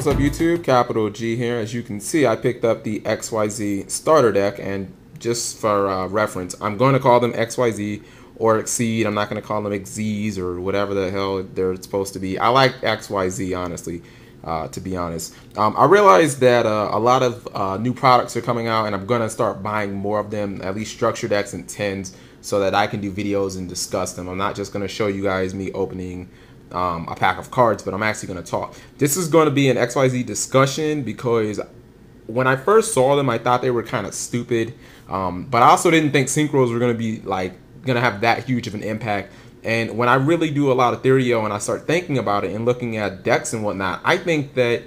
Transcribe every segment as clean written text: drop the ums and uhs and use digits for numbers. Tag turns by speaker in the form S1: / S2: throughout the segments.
S1: What's up YouTube, Capital G here. As you can see, I picked up the XYZ starter deck, and just for reference, I'm going to call them XYZ or Exceed. I'm not going to call them XZs or whatever the hell they're supposed to be. I like XYZ, honestly, to be honest. I realized that a lot of new products are coming out, and I'm going to start buying more of them, at least structure decks and 10s, so that I can do videos and discuss them. I'm not just going to show you guys me opening a pack of cards, but I'm actually going to talk. This is going to be an XYZ discussion because when I first saw them, I thought they were kind of stupid, but I also didn't think Synchros were going to be like going to have that huge of an impact. And when I really do a lot of Yugioh and I start thinking about it and looking at decks and whatnot, I think that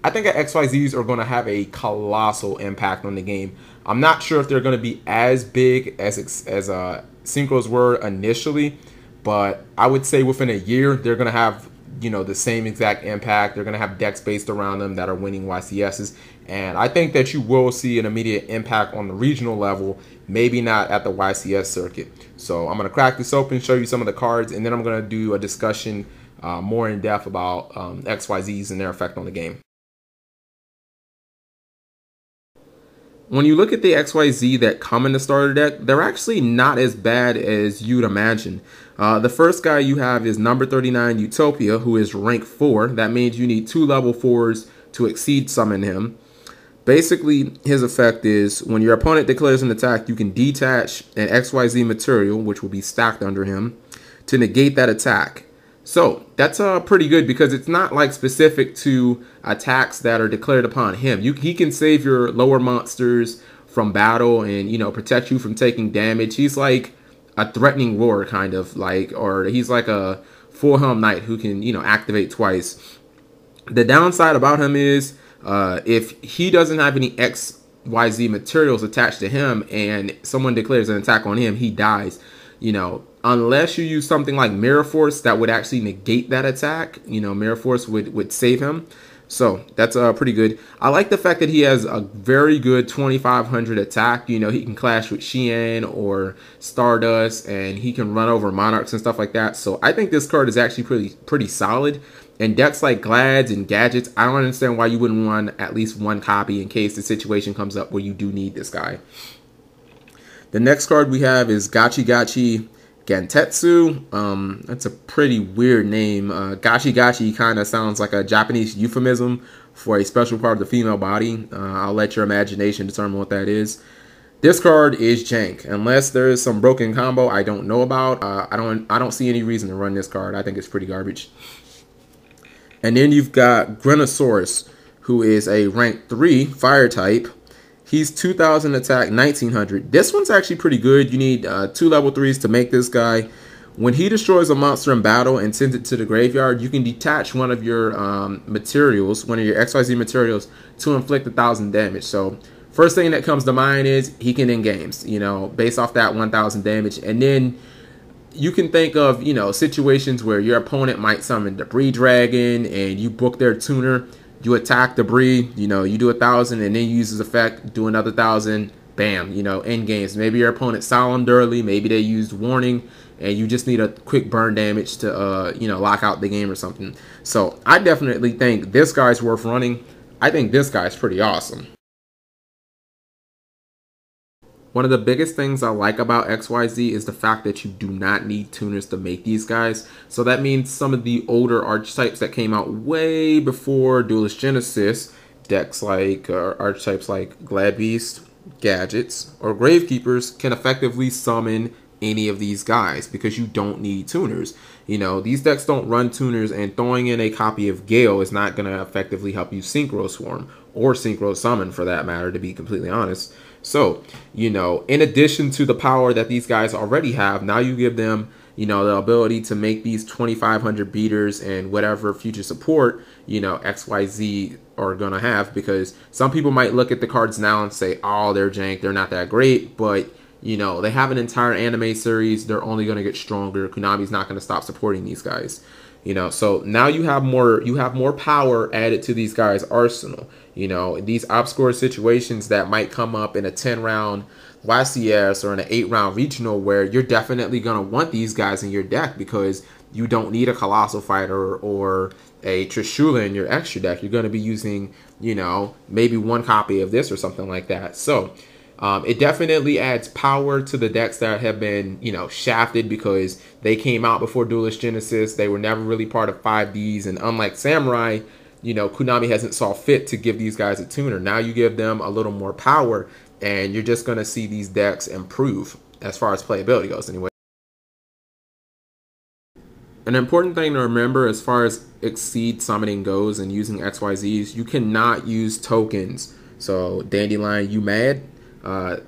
S1: XYZs are going to have a colossal impact on the game. I'm not sure if they're going to be as big as Synchros were initially, but I would say within a year, they're going to have, you know, the same exact impact. They're going to have decks based around them that are winning YCSs. And I think that you will see an immediate impact on the regional level, maybe not at the YCS circuit. So I'm going to crack this open, show you some of the cards, and then I'm going to do a discussion more in depth about XYZs and their effect on the game. When you look at the XYZ that come in the starter deck, they're actually not as bad as you'd imagine. The first guy you have is number 39, Utopia, who is rank 4. That means you need 2 level 4s to exceed summon him. Basically, his effect is when your opponent declares an attack, you can detach an XYZ material, which will be stacked under him, to negate that attack. So that's pretty good because it's not like specific to attacks that are declared upon him. He can save your lower monsters from battle and, you know, protect you from taking damage. He's like a threatening roar kind of like, or he's like a full helm knight who can, you know, activate twice. The downside about him is if he doesn't have any XYZ materials attached to him and someone declares an attack on him, he dies. You know, unless you use something like Mirror Force that would actually negate that attack, you know, Mirror Force would save him. So that's pretty good. I like the fact that he has a very good 2500 attack. You know, he can clash with Xian or Stardust, and he can run over Monarchs and stuff like that. So I think this card is actually pretty solid. And decks like Glads and Gadgets, I don't understand why you wouldn't run at least one copy in case the situation comes up where you do need this guy. The next card we have is Gachi Gentetsu. That's a pretty weird name. Gachi kind of sounds like a Japanese euphemism for a special part of the female body. I'll let your imagination determine what that is. This card is jank. Unless there is some broken combo I don't know about, I don't see any reason to run this card. I think it's pretty garbage. And then you've got Grenosaurus, who is a rank 3 fire type. He's 2000 attack, 1900. This one's actually pretty good. You need 2 level 3s to make this guy. When he destroys a monster in battle and sends it to the graveyard, you can detach one of your materials, one of your XYZ materials, to inflict 1000 damage. So first thing that comes to mind is he can end games, you know, based off that 1000 damage. And then you can think of, you know, situations where your opponent might summon Debris Dragon and you book their tuner. You attack Debris, you know, you do 1000 and then you use his effect, do another 1000, bam, you know, end games. Maybe your opponent solomed early, maybe they used warning, and you just need a quick burn damage to, you know, lock out the game or something. So I definitely think this guy's worth running. I think this guy's pretty awesome. One of the biggest things I like about XYZ is the fact that you do not need tuners to make these guys. So that means some of the older archetypes that came out way before Duelist Genesis, decks like archetypes like Glad Beast, Gadgets, or Gravekeepers can effectively summon any of these guys because you don't need tuners. You know, these decks don't run tuners, and throwing in a copy of Gale is not going to effectively help you Synchro Swarm or Synchro Summon for that matter, to be completely honest. So, you know, in addition to the power that these guys already have, now you give them, you know, the ability to make these 2500 beaters and whatever future support, you know, XYZ are going to have, because some people might look at the cards now and say, oh, they're jank, they're not that great, but you know, they have an entire anime series. They're only going to get stronger. Konami's not going to stop supporting these guys. You know, so now you have more power added to these guys' arsenal. You know, these obscure situations that might come up in a 10-round YCS or in an 8-round regional where you're definitely going to want these guys in your deck because you don't need a Colossal Fighter or a Trishula in your extra deck. You're going to be using, you know, maybe one copy of this or something like that. So it definitely adds power to the decks that have been, you know, shafted because they came out before Duelist Genesis. They were never really part of 5Ds. And unlike Samurai, you know, Konami hasn't saw fit to give these guys a tuner. Now you give them a little more power, and you're just going to see these decks improve as far as playability goes anyway. An important thing to remember as far as Exceed summoning goes and using XYZs, you cannot use tokens. So Dandelion, you mad?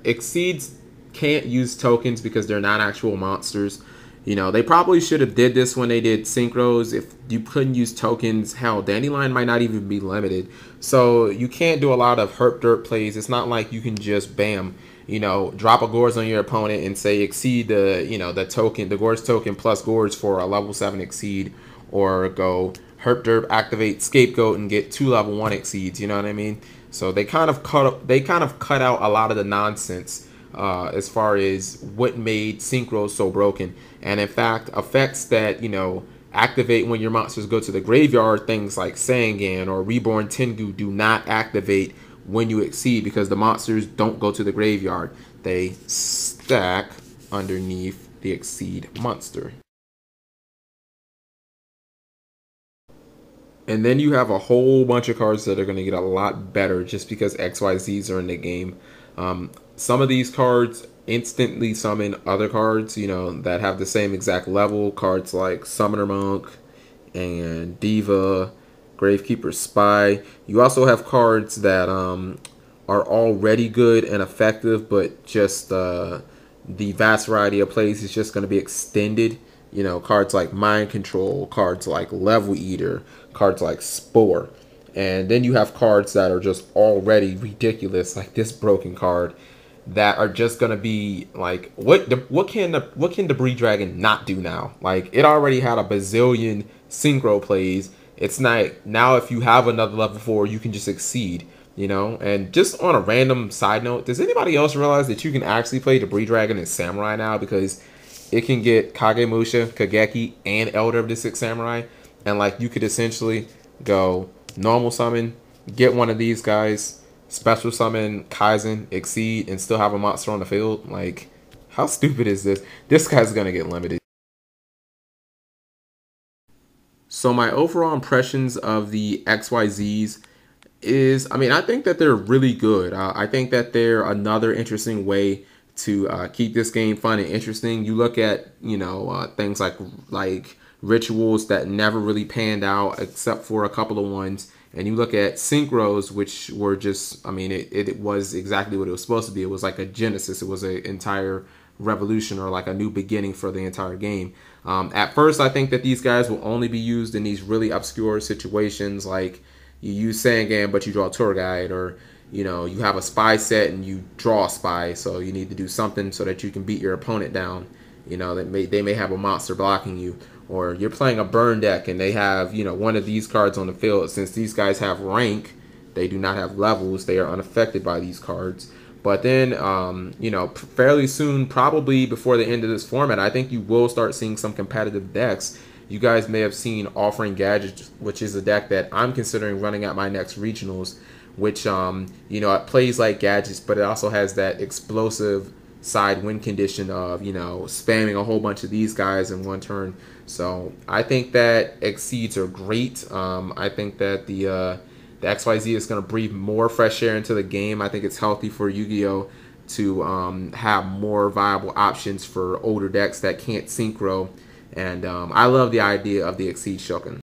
S1: Exceeds can't use tokens because they're not actual monsters. You know, they probably should have did this when they did Synchros. If you couldn't use tokens, hell, Dandelion might not even be limited. So you can't do a lot of herp dirt plays. It's not like you can just bam, you know, drop a Gorz on your opponent and say exceed the, you know, the token, the Gorz token plus Gorz for a level 7 exceed, or go herp dirt, activate Scapegoat and get 2 level 1 exceeds. You know what I mean? So they kind of cut out a lot of the nonsense as far as what made Synchros so broken. And in fact, effects that, you know, activate when your monsters go to the graveyard, things like Sangan or Reborn Tengu, do not activate when you exceed because the monsters don't go to the graveyard. They stack underneath the exceed monster. And then you have a whole bunch of cards that are going to get a lot better just because XYZs are in the game. Some of these cards instantly summon other cards, you know, that have the same exact level. Cards like Summoner Monk and Diva, Gravekeeper Spy. You also have cards that are already good and effective, but just the vast variety of plays is just going to be extended. You know, cards like Mind Control, cards like Level Eater, cards like Spore. And then you have cards that are just already ridiculous, like this broken card, that are just gonna be like, what can Debris Dragon not do now? Like, it already had a bazillion synchro plays. It's not now, if you have another level 4, you can just exceed, you know. And just on a random side note, does anybody else realize that you can actually play Debris Dragon and Samurai now, because it can get Kagemusha, Kageki, and Elder of the Six Samurai, and like you could essentially go normal summon, get one of these guys, special summon Kaizen, exceed, and still have a monster on the field. Like, how stupid is this? This guy's gonna get limited. So my overall impressions of the XYZs is, I mean, I think that they're really good. I think that they're another interesting way to keep this game fun and interesting. You look at, you know, things like rituals that never really panned out except for a couple of ones, and you look at Synchros, which were just, I mean, it was exactly what it was supposed to be. It was like a genesis. It was an entire revolution, or like a new beginning for the entire game. At first, I think that these guys will only be used in these really obscure situations, like you use Sangan but you draw a tour guide, or you know, you have a spy set and you draw a spy, so you need to do something so that you can beat your opponent down. You know, they may have a monster blocking you, or you're playing a burn deck and they have, you know, one of these cards on the field. Since these guys have rank, they do not have levels. They are unaffected by these cards. But then, you know, fairly soon, probably before the end of this format, I think you will start seeing some competitive decks. You guys may have seen Offering Gadgets, which is a deck that I'm considering running at my next regionals, which, you know, it plays like Gadgets, but it also has that explosive side win condition of, you know, spamming a whole bunch of these guys in one turn. So I think that Exceeds are great. I think that the XYZ is going to breathe more fresh air into the game. I think it's healthy for Yu-Gi-Oh! To have more viable options for older decks that can't synchro. And I love the idea of the Exceed Shoken.